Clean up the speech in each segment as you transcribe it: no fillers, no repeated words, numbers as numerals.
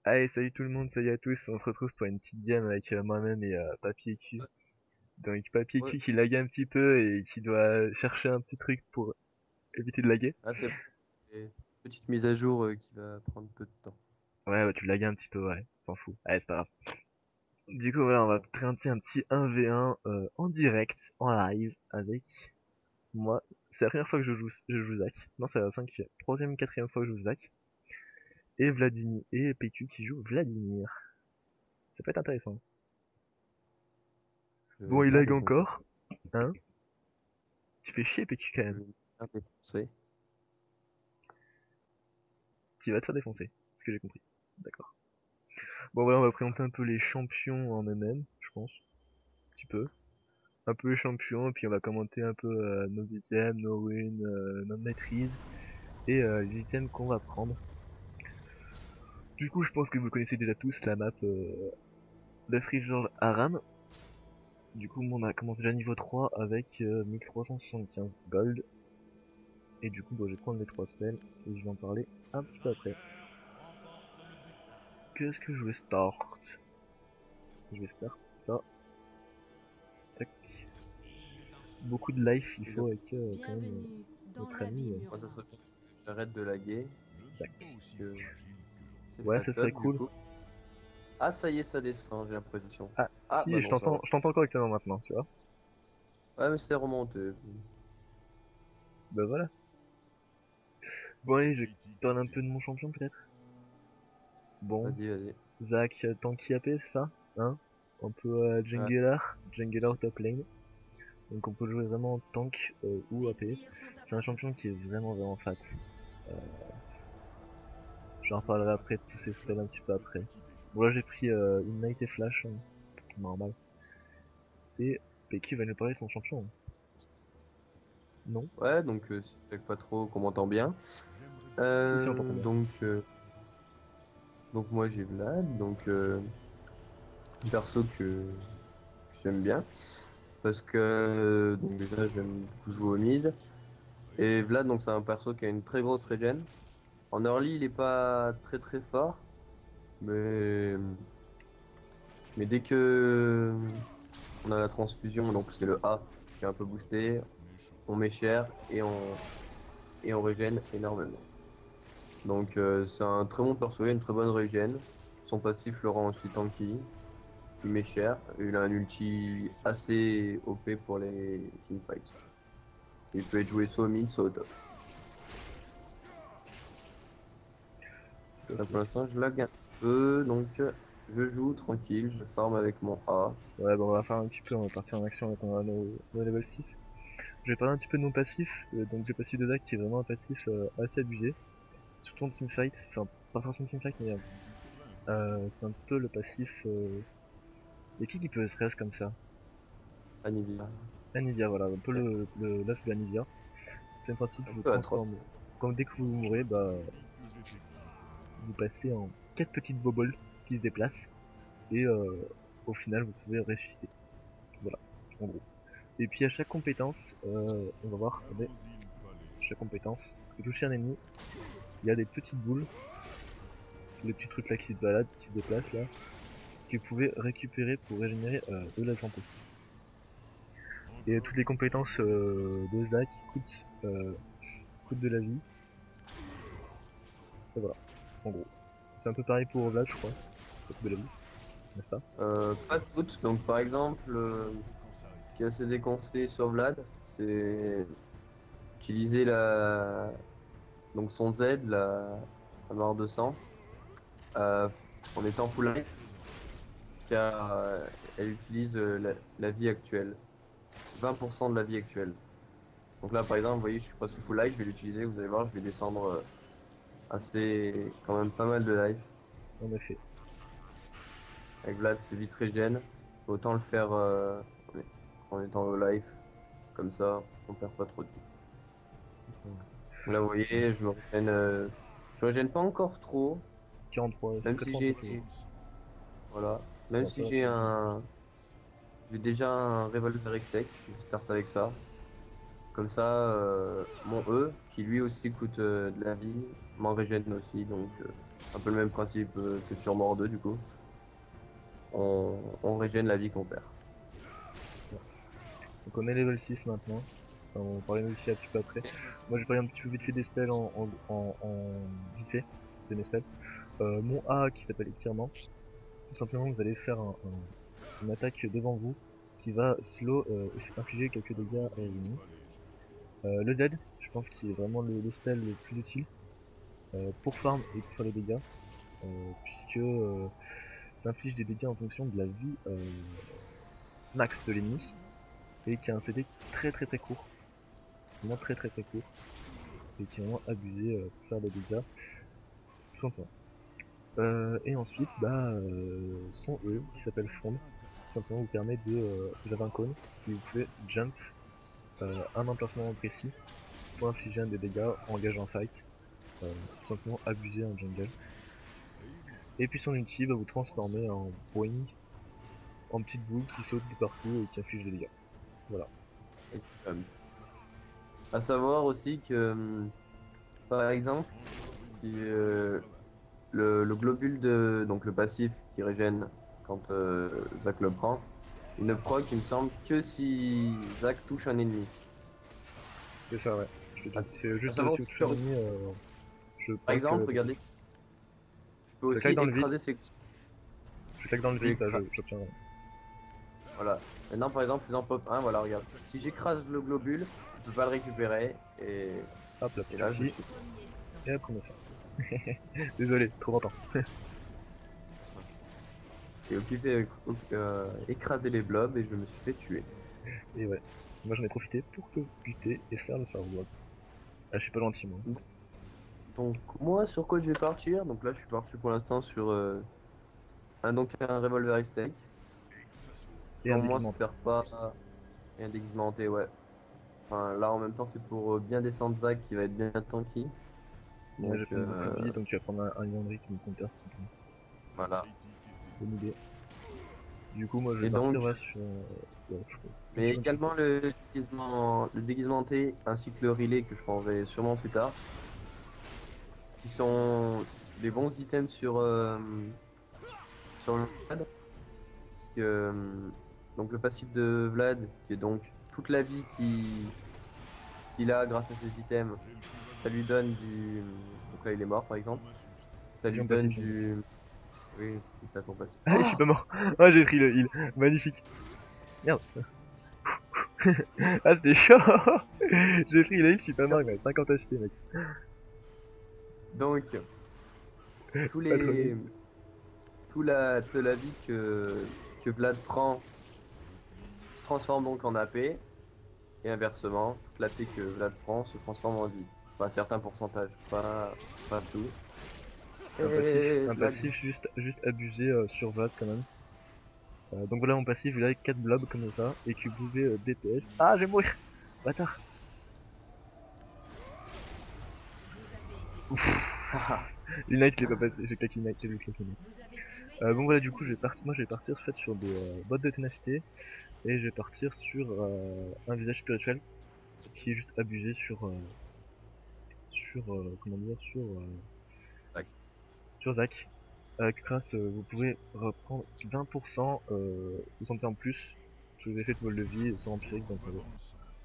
Allez, salut tout le monde, salut à tous, on se retrouve pour une petite game avec moi-même et Papy et Q. Donc Papy et Ouais. Q qui lague un petit peu et qui doit chercher un petit truc pour éviter de laguer. Ah, c'est une petite mise à jour qui va prendre peu de temps. Ouais, bah tu lagues un petit peu, ouais, on s'en fout. Allez, c'est pas grave. Du coup, voilà, on va Bon. tenter un petit 1v1 en direct, en live, avec moi. C'est la première fois que je joue Zach. Non, c'est la troisième, quatrième fois que je joue Zach. Et Vladimir, et PQ qui joue Vladimir. Ça peut être intéressant. Je vais Bon, me il faire lag défoncer. encore, hein. Tu fais chier PQ quand Je même. vais me faire défoncer. Tu vas te faire défoncer, c'est ce que j'ai compris. D'accord. Bon voilà, on va présenter un peu les champions en eux-mêmes, je pense. Un petit peu. Un peu les champions, et puis on va commenter un peu nos items, nos runes, notre maîtrise, et les items qu'on va prendre. Du coup, je pense que vous connaissez déjà tous la map d'Afrique Aram. Du coup, on a commencé déjà niveau 3 avec 1375 gold. Et du coup, bon, je vais prendre les 3 spells, et je vais en parler un petit peu après. Qu'est-ce que je vais start? Je vais start ça. Tac. Beaucoup de life il Déjà, faut avec quand même Bienvenue dans notre la ami ville moi, ça murmure. serait bien que j'arrête de laguer. Tac. Parce que c'est Ouais, ça fat serait du cool. coup. Ah, ça y est, ça descend, j'ai l'impression. Ah, Ah, si, bah non, ça va. je t'entends correctement maintenant, tu vois. Ouais, mais c'est remonté. Bah voilà. Bon allez, je parle un peu de mon champion peut-être. Bon, Vas-y, vas-y. Zach, tanky AP, c'est ça? Hein? Un peu Ouais. jungler top lane. Donc on peut jouer vraiment en tank ou Les AP. sbires sont à C'est un portée de champion main. qui est vraiment fat. Euh, J'en reparlerai après de tous ses spells un petit peu après. Bon là j'ai pris Ignite et Flash, hein, normal. Et PQ va nous parler de son champion. Non? Ouais, donc si tu sais pas trop qu'on m'entend bien. Si on t'entend bien. Donc moi j'ai Vlad, donc un perso que j'aime bien. Parce que donc déjà j'aime beaucoup jouer au mid. Et Vlad, donc c'est un perso qui a une très grosse regen. En early, il est pas très très fort, mais mais dès que on a la transfusion, donc c'est le A qui est un peu boosté, on met cher et on régène énormément. Donc c'est un très bon perso, il a une très bonne régène. Son passif le rend aussi tanky. Il met cher, et il a un ulti assez OP pour les teamfights. Il peut être joué soit au mid, soit au top. C'est pas Là, faux. pour l'instant, je lag un peu, donc je joue tranquille, je farm avec mon A. Ouais, bon, on va faire un petit peu, on va partir en action avec nos level 6. Je vais parler un petit peu de mon passif. Donc, le passif de Dak qui est vraiment un passif assez abusé. Surtout en teamfight. Enfin, pas forcément teamfight, mais c'est un peu le passif. Et qui peut se reste comme ça? Anivia. Anivia, voilà, un peu le l'œuf de Anivia. C'est un principe, Un vous peu atroce. transformez. Comme dès que vous mourrez, bah, vous passez en 4 petites boboles qui se déplacent. Et au final, vous pouvez ressusciter. Voilà, en gros. Et puis à chaque compétence, on va voir, attendez, chaque compétence, vous touchez un ennemi, il y a des petites boules, les petits trucs là qui se baladent, qui se déplacent là, que vous pouvez récupérer pour régénérer de la santé. Et toutes les compétences de Zac coûtent de la vie, et voilà, en gros. C'est un peu pareil pour Vlad, je crois, ça coûte de la vie, n'est-ce pas? Pas toutes, donc par exemple, ce qui est assez déconseillé sur Vlad, c'est utiliser donc son Z, la barre de sang, euh, en étant full life, car elle utilise la vie actuelle, 20% de la vie actuelle. Donc là, par exemple, vous voyez, je suis presque full life, je vais l'utiliser, vous allez voir, je vais descendre assez, quand même pas mal de life. En effet, Avec Vlad, c'est vite régène. Autant le faire en étant low life, comme ça, on perd pas trop de vie. c'est ça. Donc là, vous voyez, je me régène pas encore trop, 43, c'est même si 83 toujours. voilà, même Bon, ça si va pour. j'ai déjà un revolver extec, je start avec ça. Comme ça, mon E, qui lui aussi coûte de la vie, m'en régène aussi, donc un peu le même principe que sur Mort 2 du coup. On régène la vie qu'on perd. Ça. Donc on est level 6 maintenant. Enfin, on parlait aussi un petit peu après. Moi j'ai parlé un petit peu vite fait des spells en vite fait, de mes spells. Mon A qui s'appelle étirement. Tout simplement vous allez faire une attaque devant vous qui va slow infliger quelques dégâts à l'ennemi. Le Z, je pense qu'il est vraiment le spell le plus utile pour farm et pour faire les dégâts, puisque ça inflige des dégâts en fonction de la vie max de l'ennemi et qui a un CD très court, vraiment très court et qui est vraiment abusé pour faire des dégâts, tout simplement. Et ensuite, son E qui s'appelle Fond, tout simplement vous permet de, vous avez un cône et vous pouvez jump un emplacement précis pour infliger un des dégâts, engager un fight, tout simplement abuser en jungle. Et puis son ulti va vous transformer en boing, en petite boule qui saute de partout et qui inflige des dégâts. Voilà. À savoir aussi que, par exemple, si le globule donc le passif qui régène quand Zac le prend, il ne proc, il me semble, que si Zac touche un ennemi. C'est ça, ouais. C'est À juste savoir si vous aussi touchez un que, ennemi, je par proc exemple, passif. regardez, tu peux Je aussi claque dans le vide, écraser ses. je claque dans le Tu peux vide, écra- j'obtiens rien. Voilà. Maintenant, par exemple, faisant pop 1, voilà, regarde. Si j'écrase le globule, je peux pas le récupérer Hop, la et petite là, je ulti, et après on ça. Désolé, trop longtemps. j'ai occupé écraser les blobs et je me suis fait tuer. Et ouais, moi j'en ai profité pour te buter et faire le farwalk. Ah, je suis pas gentil moi. Donc moi, sur quoi je vais partir? Donc là, je suis parti pour l'instant sur un revolver extake. Et un Sans moi, ça déguisement. sert pas. Et un déguisement hanté, ouais. Enfin, là, en même temps, c'est pour bien descendre Zac qui va être bien tanky. Ouais, Donc je vais prendre beaucoup de vie, donc tu vas prendre un Yandri comme compteur tout simplement. voilà. Bonne idée. Du coup, moi je vais Et partir donc, ouais, sur. Ouais, je mais continue un petit peu. également le déguisement hanté ainsi que le relais que je prendrai sûrement plus tard, qui sont des bons items sur le Vlad, parce que donc le passif de Vlad, qui est donc toute la vie qu'il a grâce à ses items, ça lui donne du. Donc là, il est mort par exemple. Ça lui Vision donne passif, vision passif. du. Oui, il a ton passif. Ah, je Oh! suis pas mort. Ah, j'ai pris le heal. Magnifique. Merde. Ah, c'était chaud. J'ai pris le heal, je suis pas mort, il m'a 50 HP, mec. Donc, tous Pas trop les. bien. Toute la vie que Vlad prend se transforme donc en AP, et inversement, toute la l'AP que Vlad prend se transforme en vie. Enfin, un certain pourcentage, pas tout. Et Un Vlad. passif juste abusé sur Vlad quand même. Donc voilà mon passif, il a 4 blobs comme ça, et que vous pouvez DPS. Ah, je vais mourir. Bâtard. Ouf. L'Ignite, je l'ai pas passé, j'ai claqué l'Ignite, j'ai vu claquer l'Ignite. Bon voilà, du coup, moi je vais partir en fait, sur des bottes de ténacité, et je vais partir sur un visage spirituel qui est juste abusé comment dire, Tac. sur Zac. Grâce, vous pouvez reprendre 20% de santé en plus sur les effets de vol de vie sans empirique, donc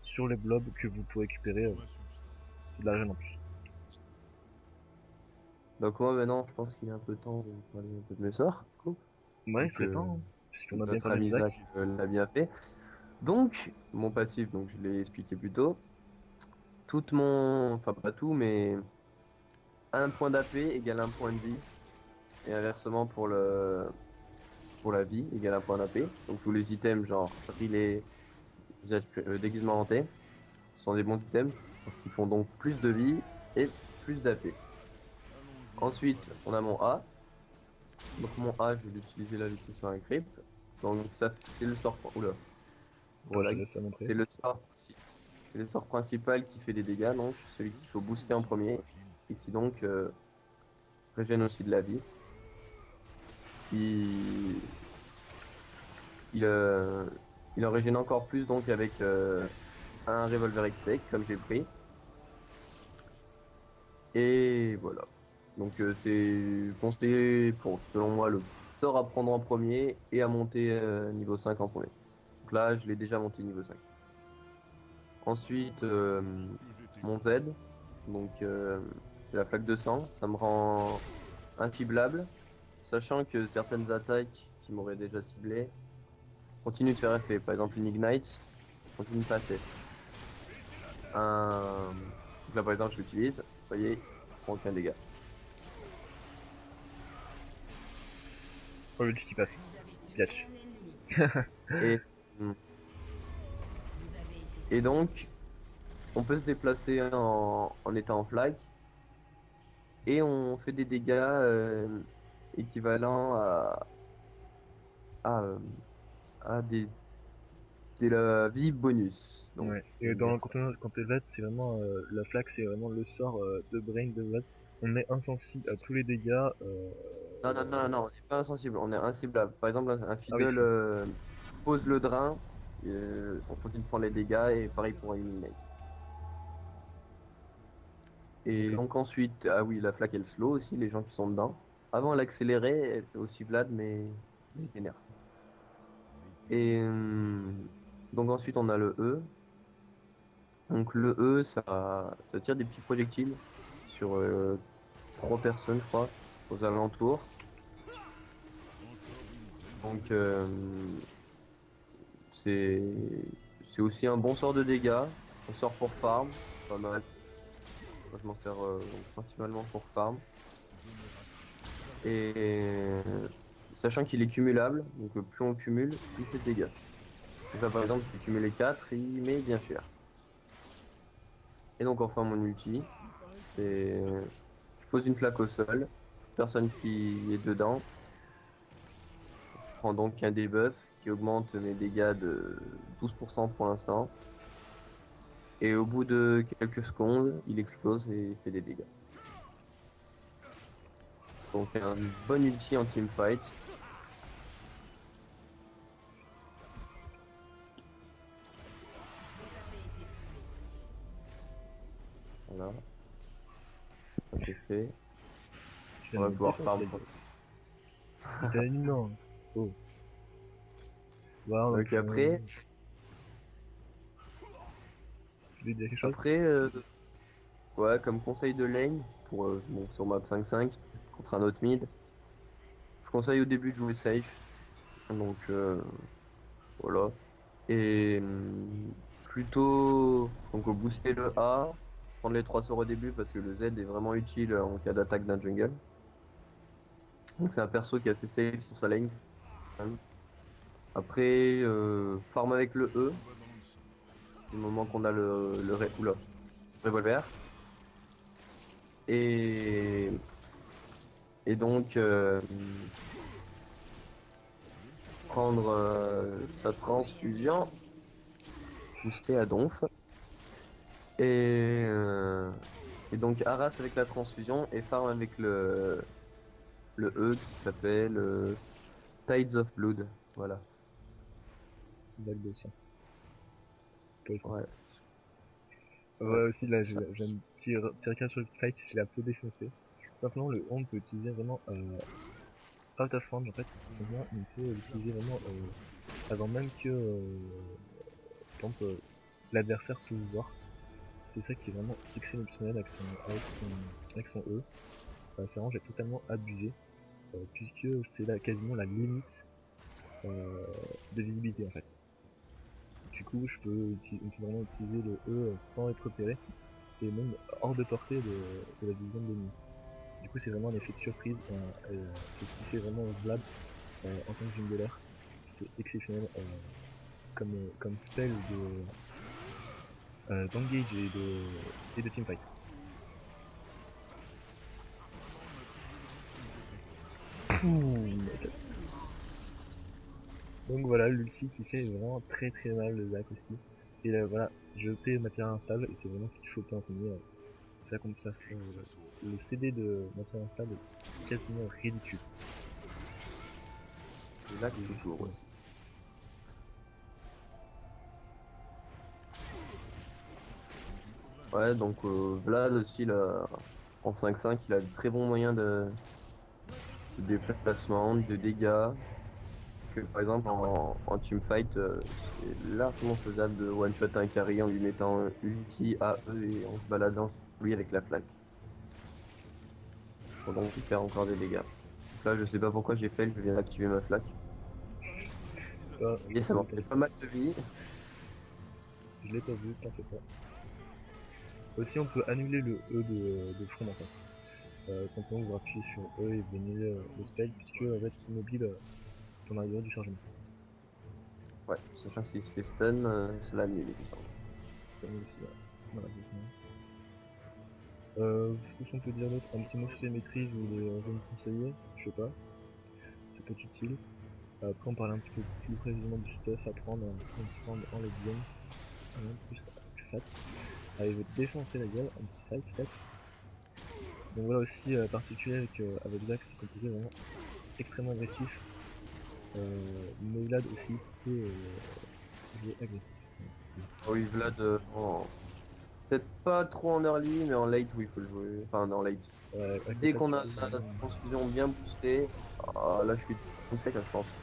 sur les blobs que vous pouvez récupérer, c'est de la gêne en plus. Donc moi maintenant, je pense qu'il est un peu temps de parler un peu de mes sorts, du coup. Ouais, il Donc serait temps, hein, puisqu'on a bien notre parlé de ami Zac. Zach l'a bien fait. Donc, mon passif, donc je l'ai expliqué plus tôt. Enfin pas tout, mais un point d'AP égale un point de vie. Et inversement pour la vie égale un point d'AP. Donc tous les items genre relais, déguisement hanté sont des bons items parce qu'ils font donc plus de vie et plus d'AP. Ensuite, on a mon A. Donc mon A, je vais l'utiliser là, l'utiliser sur un creep. Donc ça, c'est le sort. Oula, Attends, je voilà. te laisse la montrer. C'est le sort. C'est le sort principal qui fait des dégâts, donc celui qu'il faut booster en premier et qui donc régène aussi de la vie. Il, il, euh, il en régène encore plus donc avec un revolver expect comme j'ai pris. Et voilà. Donc c'est conseillé pour, selon moi, le sort à prendre en premier et à monter niveau 5 en premier. Donc là, je l'ai déjà monté niveau 5. Ensuite, mon Z, donc c'est la flaque de sang, ça me rend inciblable, sachant que certaines attaques qui m'auraient déjà ciblé continuent de faire effet. Par exemple, une Ignite continue de passer. Donc là, par exemple, je l'utilise, vous voyez, je prends aucun dégât. Oh, l'ulti qui passe. Biatch. Et, et donc, on peut se déplacer en étant en flag et on fait des dégâts équivalents à, euh, à des la vie bonus. Donc, Ouais. je Et vais dire ça. quand t'es Vlad, c'est vraiment la flaque, c'est vraiment le sort de Brain de Vlad. On est insensible à tous les dégâts. Non, non, non, non, on n'est pas insensible, on est inciblable. Par exemple, un Ah oui, fiddle si. pose le drain, on continue de prendre les dégâts et pareil pour un Ignite. Et D'accord. donc ensuite, ah oui, la flaque elle slow aussi, les gens qui sont dedans. Avant elle accélérait, elle fait aussi Vlad, mais il t'énerve. Et donc ensuite on a le E. Donc le E, ça tire des petits projectiles sur trois personnes, je crois, aux alentours. Donc c'est c'est aussi un bon sort de dégâts, un sort pour farm, pas mal. Moi je m'en sers donc, principalement pour farm. Et sachant qu'il est cumulable, donc plus on cumule, plus il fait de dégâts. Donc là par exemple, si tu cumules 4, il met bien cher. Et donc enfin mon ulti, c'est je pose une flaque au sol, personne qui est dedans. Je prends donc un debuff qui augmente mes dégâts de 12% pour l'instant. Et au bout de quelques secondes, il explose et il fait des dégâts. Donc un bon ulti en teamfight. Voilà, ça c'est fait. Tu viens On de va me pouvoir défoncer farm. la gueule. J'étais animant. Oh. Voilà, donc Donc après, tu voulais dire quelque chose? après ouais, comme conseil de lane, pour, bon, sur map 5-5, contre un autre mid, je conseille au début de jouer safe. Donc voilà. Et plutôt donc booster le A, prendre les 3 sorts au début parce que le Z est vraiment utile en cas d'attaque d'un jungle. Donc c'est un perso qui est assez safe sur sa lane, quand même. Après, farm avec le E, du moment qu'on a oula, revolver. Et, et donc prendre sa transfusion, booster à donf. Et, euh, et donc Arras avec la transfusion et farm avec le E qui s'appelle Tides of Blood. Voilà. Balle de sang. Pour les Français. Ouais. Ouais, Ouais, aussi, là, ça. j'ai un petit recul sur le fight, je l'ai un peu défoncé. Simplement, le on peut utiliser vraiment out of range, en fait. Tout simplement, on peut l'utiliser vraiment avant même que, par exemple, l'adversaire peut vous voir. C'est ça qui est vraiment exceptionnel avec son E. Ça rend, j'ai totalement abusé, puisque c'est là quasiment la limite de visibilité, en fait. Du coup, on peut vraiment utiliser le E sans être repéré, et même hors de portée de la vision de l'ennemi. Du coup, c'est vraiment un effet de surprise, c'est ce qui fait vraiment Vlad en tant que jungler. C'est exceptionnel comme spell d'engage et de teamfight. Poum, donc voilà, l'ulti qui fait vraiment très très mal le Zac aussi. Et là, voilà, je paie matière instable et c'est vraiment ce qu'il faut pas en tenir. Ça comme ça fait le CD de matière instable est quasiment ridicule. Et là, C'est juste toujours aussi. Ouais, donc Vlad aussi, là, en 5-5, il a de très bons moyens de déplacement, de dégâts. Que par exemple, en teamfight, c'est largement faisable de one-shot un carry en lui mettant ulti à eux et en se baladant sur lui avec la flaque. Pendant qu'il fait encore des dégâts. Donc là, je sais pas pourquoi j'ai fail, je viens d'activer ma flaque. C'est pas, je Et l'ai ça pas m'a vu, fait t'inquiète pas pas. mal de vie. Je l'ai pas vu, t'en fais pas. Aussi, on peut annuler le E de front en fait. Tout simplement, vous appuyez sur E et vous annulez le spell, puisque en fait, immobile pendant la durée du chargement. Ouais, sachant que s'il se fait stun, ça l'annule, il me semble. Ça nous aussi, malheureusement. Qu'est-ce qu'on peut dire d'autre? Un petit mot sur les maîtrises ou les runes conseillées? Je sais pas, ça peut être utile. Après, on parle un petit peu plus précisément du stuff à prendre en stand en late game. Plus fat. Allez, je vais te défoncer la gueule, un petit fight fait. Donc voilà aussi particulier avec Zac, c'est qu'on peut jouer vraiment extrêmement agressif. Mais Vlad aussi peut jouer agressif. Ah oui, Vlad, peut-être pas trop en early, mais en late, oui, il faut le jouer. Enfin, en late. Avec ta Dès flaque, qu'on tu a peux la vraiment... transfusion bien boostée, ah, là, je suis complet, là, je pense.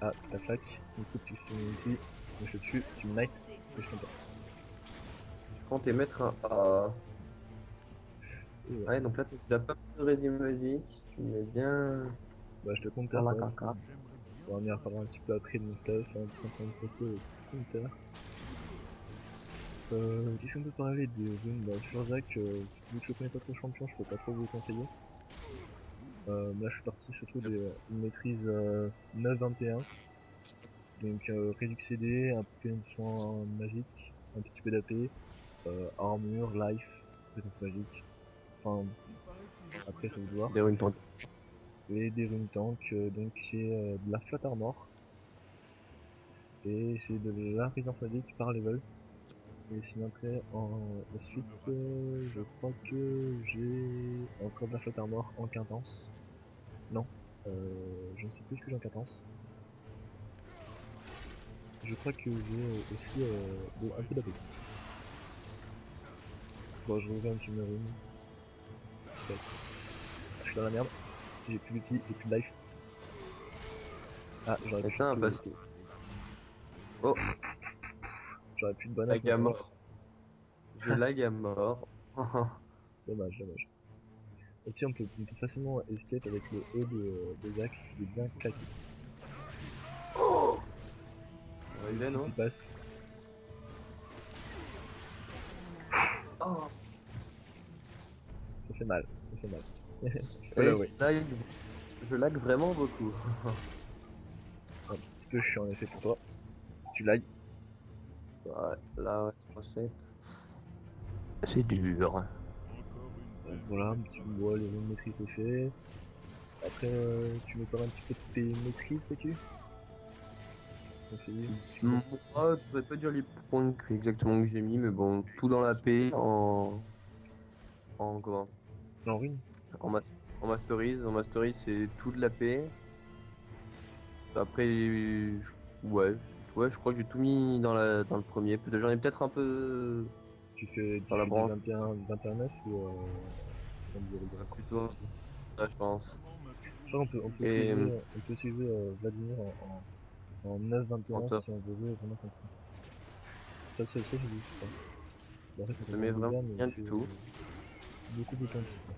Ah, ta flaque, du coup, tu ici, moi je te tue, tu me knight, et je tombe pas. Je compte émettre un A. Et ouais, Ouais, donc là, t'as pas de résine magique. Tu me mets bien bah je te counter dans la quoi, du coup. caca. On va venir parler un petit peu après de mon stuff, hein, tout simplement photo counter. Qu'est-ce qu'on peut parler des runes? Bah, sur Zac, vu que je connais pas trop le champion, je peux pas trop vous le conseiller. Là, je suis parti surtout une maîtrise 9-21. Donc, réduc CD, un peu de soin magique, un petit peu d'AP, armure, life, présence magique. Enfin, après, ça vous de voir. Des runes tentées. Et des runes tank, donc c'est de la flat armor. Et c'est de la présence magique par level. Et sinon après, ensuite, je crois que j'ai encore de la flotte armor en quintance. Non, je ne sais plus ce que j'ai en quintance. Je crois que j'ai aussi un peu d'AP. Bon, je reviens sur mes runes. Tac. Ah, je suis dans la merde. J'ai plus d'outil et plus de life. Ah, j'aurais pu Putain, parce te... que. Oh, J'aurais pu te ban lag à maintenant. mort. Je lag à mort. Dommage, dommage. Aussi, on peut facilement escape avec le E des axes, il est bien claqué. Arrivé, L'outil qui non? passe. Oh. Ça fait mal, ça fait mal. Faut Et l'avouer. je lag vraiment beaucoup. Un petit peu chiant en effet pour toi. Si tu lag, Ouais, là, ouais, 3-7. C'est dur. donc voilà, un petit peu moi, les runes de maîtrise c'est fait. Après, tu me parles un petit peu de tes maîtrises, t'as-tu? Conseiller, tu peux. Moi, je pourrais pas dire les points exactement que j'ai mis, mais bon, tout dans la paix, en comment? En rune? En, mas- en masteries, c'est tout de la paix. Après, ouais, ouais, je crois que j'ai tout mis dans le premier. J'en ai peut-être un peu Tu dans la fais du branche. 21, du 21-9 ou enfin, du Ouais, régulier? plutôt ça, je pense. Je crois qu'on peut aussi Et jouer, on peut aussi jouer Vladimir en 9-21 Panther, si on veut jouer vraiment contre. Ça j'ai vu, je crois. Bon, après, ça fait ça moins met de vraiment dégâts, mais rien du c'est tout. beaucoup plus tanky, quoi.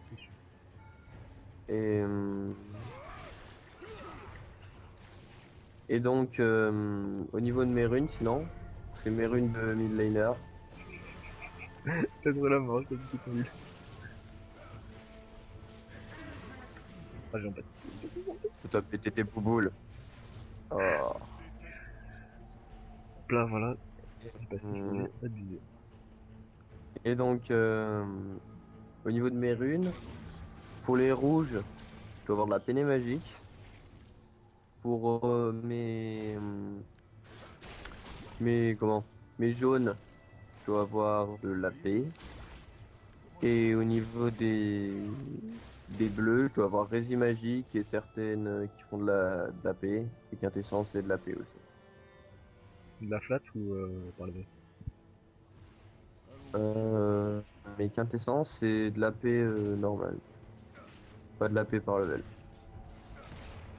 C'est sûr. Et, et donc, au niveau de mes runes, sinon, c'est mes runes de mid laner. T'as trop la mort, t'as tout ton Ah, j'en passe. J'en passe. Toi, péter tes bouboules. Oh. Là, voilà, du passif est Hum, juste abusé. Et donc, au niveau de mes runes, pour les rouges, je dois avoir de la peinée magique. Pour comment? Mes jaunes, je dois avoir de la paix. Et au niveau des bleus, je dois avoir Rési Magique et certaines qui font de la paix. Et Quintessence, c'est de la paix aussi. De la flat ou par le V? Euh, Mes quintessences, c'est de l'AP normale, pas de l'AP par level.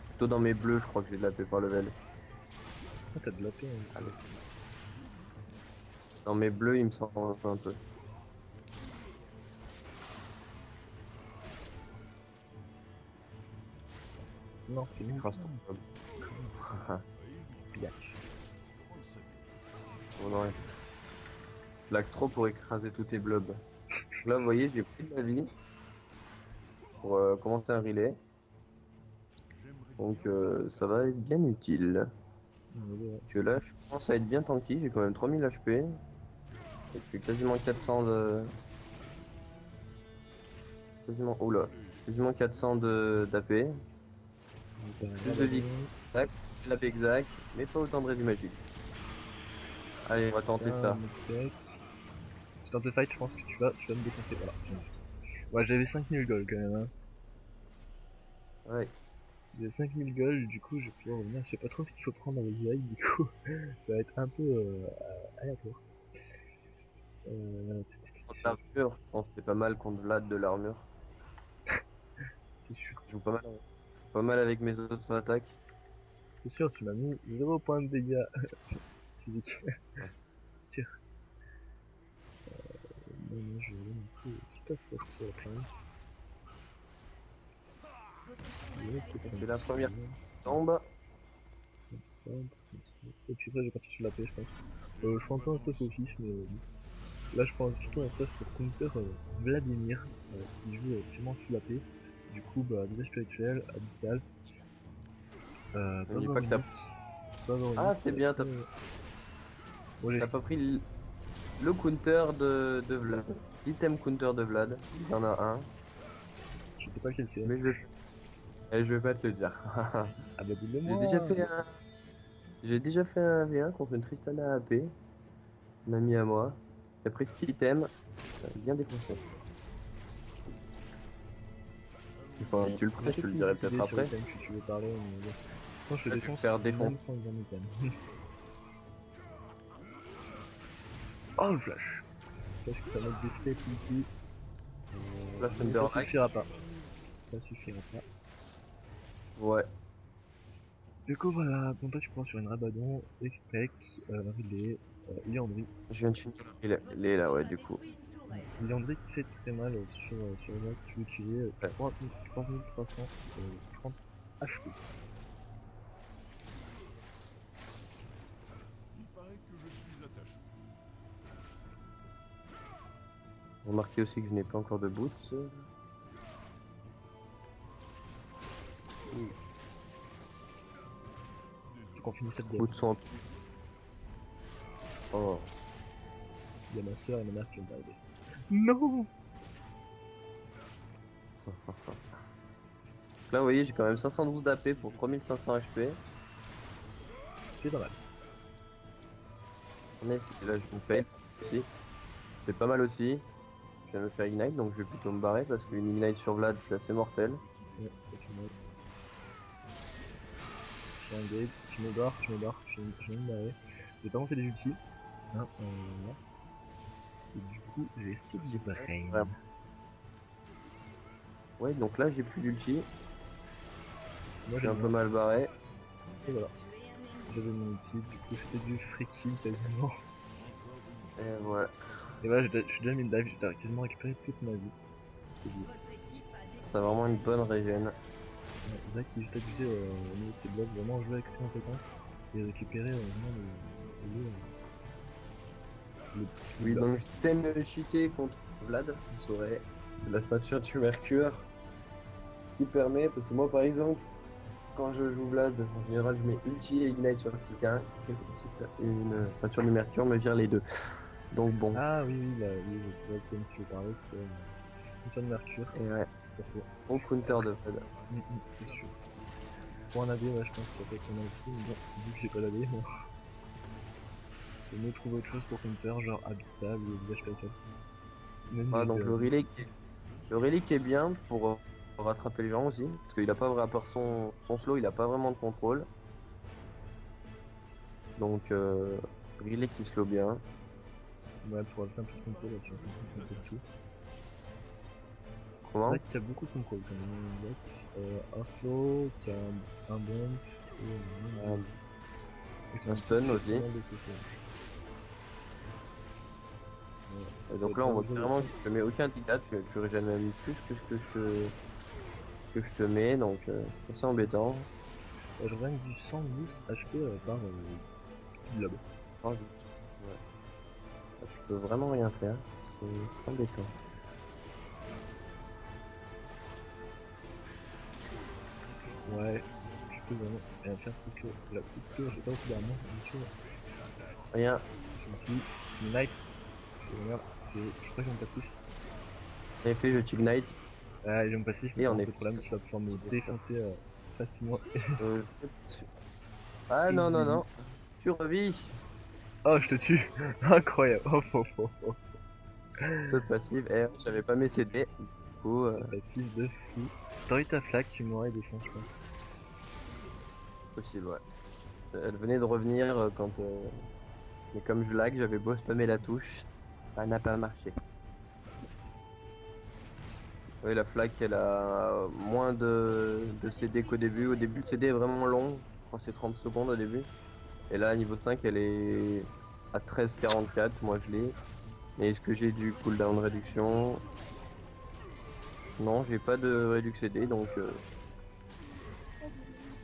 Plutôt dans mes bleus, je crois que j'ai de l'AP par level. Ah, t'as de la paix, hein. Allez. Dans mes bleus, il me semble un peu. Non, c'était mieux. Écrase ton blob. Yak. On aurait. Je lag trop pour écraser tous tes blobs. Là, vous voyez, j'ai pris de la vie pour commencer un relais. Donc ça va être bien utile. Ouais. Que là, je commence à être bien tanky, j'ai quand même 3000 HP. Et puis quasiment 400 de... Quasiment... Oula. Quasiment 400 de d'AP. Plus de vie exact, de l'AP exact, mais pas autant de rési magique. Allez, on va tenter ça. Tu tentes le fight, je pense que tu vas me défoncer. Voilà. Ouais, j'avais 5000 gold quand même. Hein. Ouais. J'ai 5000 gold, du coup je vais pouvoir revenir. Je sais pas trop ce qu'il faut prendre avec Zai, du coup ça va être un peu aléatoire. En l'armure, je pense que c'est pas mal contre Vlad de l'armure. C'est sûr. Je joue pas mal, pas mal avec mes autres attaques. C'est sûr, tu m'as mis 0 points de dégâts physiques. Ouais. C'est sûr. Non, je vais aller non plus. Je sais pas si je peux la prendre. C'est la première tombe. Comme ça. Et puis après, je vais partir sur la paix, je pense. Je prends un peu un stuff au fif, mais là, je prends surtout un stuff pour counter Vladimir, qui joue sûrement sous la paix. Du coup, bah, visage spirituel, abyssal. N'oublie pas que t'as... Ah, c'est bien, t'as pas pris le counter de Vlad. L'item counter de Vlad. Il y en a un. Je sais pas lequel c'est. Mais je vais pas te le dire. Ah bah dis-le moi. J'ai déjà fait un V1 contre une Tristana AP. Un ami à moi. J'ai pris cet item. Bien défoncé. Enfin, tu le prêtes, je te le dirai peut-être après. Que tu veux parler, mais... Sans je te défonce même sans un item. Oh le flash. Parce que ça va des steps ulti. Ça suffira pas. Ça suffira pas. Ouais. Du coup voilà, bon toi tu prends sur une Rabadon, Extrek, Riley, Liandry. Je viens de finir. Il est là, ouais, du coup. Liandry qui fait très mal sur le mec qui veut tuer 3330 HP. Remarquez aussi que je n'ai pas encore de boots. Faut qu'on finisse cette game. Boots sont... Oh. Il y a ma soeur et ma mère qui vont arriver. Non. Là, vous voyez, j'ai quand même 512 d'AP pour 3500 HP. C'est pas mal. En effet, là, je me fais aussi. C'est pas mal aussi. Je viens de me faire Ignite, donc je vais plutôt me barrer parce qu'une Ignite sur Vlad, c'est assez mortel. Ouais, ça fait mal. Je suis engage, je me barre, je vais me barrer. Je vais pas lancer les ultis. Hein, et du coup, je vais essayer de les brain. Ouais, donc là, j'ai plus d'ulti. Moi, j'ai un peu mal barré. Et voilà. J'avais mon ulti, du coup, c'était du free kill quasiment. Et ouais. Et voilà, je suis déjà mis le dive, j'ai quasiment récupéré toute ma vie. C'est bien. C'est vraiment une bonne régène. Ouais, Zach qui est juste abusé au niveau de ses blocs, vraiment jouer avec ses compétences et récupérer vraiment oui, donc je t'aime cheater contre Vlad, vous saurez. C'est la ceinture du Mercure qui permet, parce que moi par exemple, quand je joue Vlad, en général je mets ulti et ignite sur quelqu'un, une ceinture du Mercure me vire les deux. Donc bon. Ah oui, oui, je sais pas comme tu veux parler, c'est ceinture de Mercure. Et ouais. Bon counter de Vlad. C'est sûr. Pour un AD, ouais, je pense que ça peut être pas mal aussi, mais bon, vu que j'ai pas d'AD, moi. Je vais trouver autre chose pour counter, genre Abyssal ou visage spirituel. Ah, donc le relic est bien pour rattraper les gens aussi, parce qu'il a pas à part son slow, il a pas vraiment de contrôle. Donc relic qui slow bien. Ouais, pour ajouter un peu de contrôle là-dessus, ça me fait un peu de tout. C'est Comment? vrai qu'il y a beaucoup de contrôle quand même. Un slow, qui a un bump, Euh, et son un ulti stun qui fait aussi. pas mal de CC. Ouais, Et ça va donc être là, on voit dangereux de clairement prendre. que je te mets aucun dégâts, tu régènes même plus que je te mets, donc c'est assez embêtant. Je reviens avec du 110 HP par petit blob. Oh, ouais. Là, tu peux vraiment rien faire, c'est embêtant. Ouais, je peux vraiment rien faire, c'est que la coupure, j'ai pas beaucoup d'armure, donc Rien, je m'utilise, je me light, je regarde, je crois que j'ai mon passif. en effet, je t'ignite, Ah, j'ai mon passif, mais et par en contre le effet, problème, c'est qu'il va pouvoir me défoncer facilement. euh, ah non, non, Easily. non, tu revis. Oh, je te tue! Incroyable! Oh, oh. Ce passif, j'avais pas mes CD, du coup, C'est passif de fou. T'aurais eu ta flaque, tu m'aurais défendu, je pense. possible, ouais. Elle venait de revenir mais comme je lag, j'avais beau spammer la touche, ça n'a pas marché. Oui, la flag, elle a moins de CD qu'au début. Au début, le CD est vraiment long. Je crois que c'est 30 secondes au début. Et là, niveau 5, elle est à 13,44. Moi, je l'ai. Mais est-ce que j'ai du cooldown réduction? Non, j'ai pas de réduc CD, donc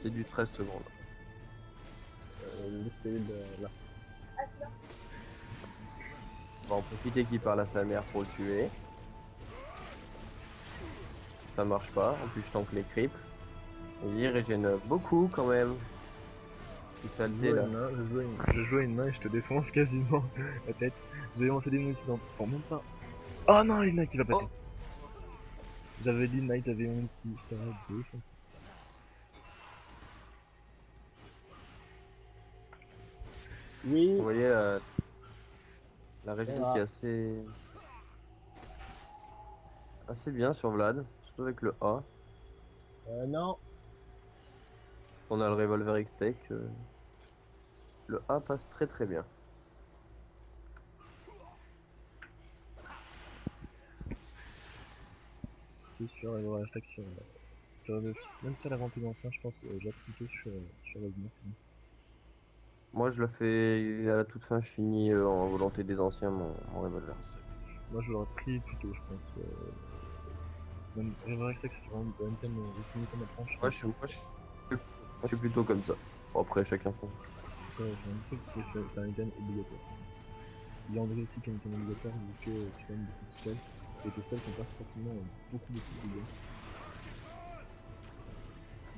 c'est du 13 secondes. Là. On va en profiter qu'il parle à sa mère pour le tuer. Ça marche pas. En plus, je tank les creeps. Il régène beaucoup quand même. C'est saleté là. Je joue à une main et je te défonce quasiment la tête. J'ai lancé des multis dans même pas. Oh non, l'Ignite il va passer. Oh, J'avais l'Ignite, j'avais mon ulti, je t'aurais défoncé. Oui, vous voyez la régène qui est assez bien sur Vlad, surtout avec le A. non. On a le revolver X-Tech. Le A passe très très bien. C'est sûr, il y aura l'attaque sur. J'aurais même fait la vente d'ancien, je pense, j'ai plutôt sur l'avenir. Moi je le fais à la toute fin, je finis en volonté des anciens mon revolver. Moi je l'aurais pris plutôt, je pense. Même Reverex c'est vraiment une bonne thème, fini comme approche. Je suis plutôt comme ça. Bon, après chacun son. C'est un truc, mais c'est un item obligatoire. Il y a André aussi qui est un item obligatoire, vu que tu gagnes beaucoup de spells. Et tes spells font pas forcément beaucoup de dégâts.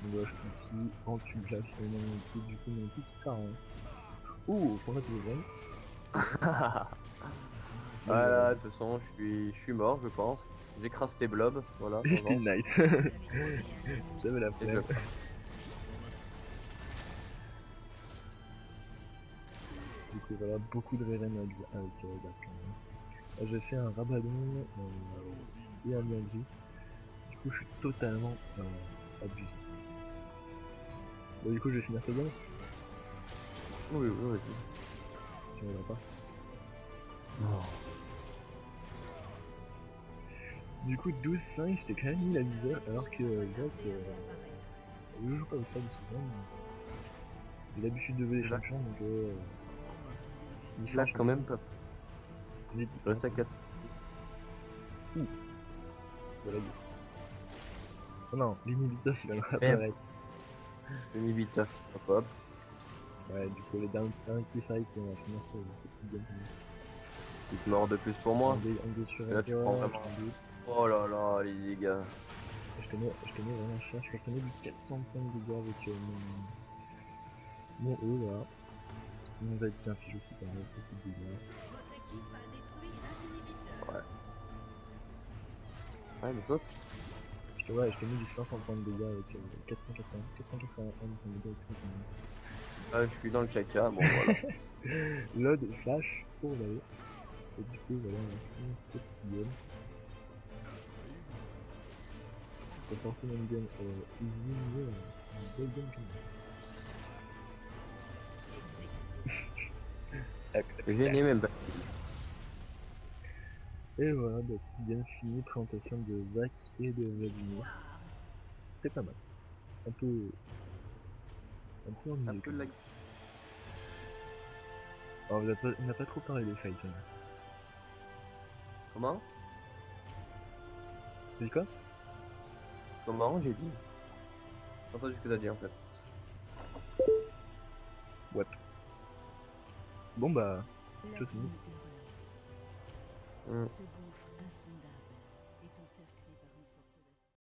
Donc voilà, je t'ulti, en tu me lâches, mon ulti, du coup mon ulti qui sert à rien. Ouh, pour ça tu le Voilà, de toute façon, je suis mort, je pense. J'écrase tes blobs, voilà. Et je t'ai vengeance. ignite. J'avais la Et flemme. Du coup voilà, beaucoup de Reren avec Zach quand même. Là, j'ai fait un Rabadon et un Lianji. Du coup je suis totalement abusé. Bon du coup je vais finir ce game. Oui, oui, vas-y. Tu reviens pas. Non. Du coup 12-5, je t'ai quand même mis la misère alors que Zach je joue comme ça de souvent. J'ai l'habitude de jouer les Là. champions donc il Là, flash quand même pas. Il Je reste à 4. Voilà. Oh non, l'inhibiteur il viendra Merde. pareil. Demi-bit. Hop hop. Ouais, du coup, les down petit fight, on va finir cette petite game. Petite mort de plus pour moi. Un dé sur Et là, tu prends vraiment. Oh là là, les dégâts. Je te mets vraiment cher, je crois que je te mets du 400 points de dégâts avec mon E là. Mon Z qui inflige aussi pareil, beaucoup de dégâts. Ouais. Ouais, les autres. Je te mets du 500 points de dégâts avec 481 points de dégâts avec 315. Ah, je suis dans le caca, bon voilà. Load, flash, pour d'aller. Et du coup, voilà, on va finir cette petite game. Pour forcer une game easy, mais une belle game quand même. Je n'ai même pas. Et voilà, bah, petite game finie, présentation de Zach et de Vladimir. C'était pas mal. Un peu... Un peu Un ennuyeux peu quand même. lag. Alors on n'a pas trop parlé des fights quand même. Comment? T'as dit quoi? Comment j'ai dit? J'ai entendu ce que t'as dit en fait. Ouais. Bon bah, La ciao c'est vie bon. hurlant, Hmm. ce gouffre insondable.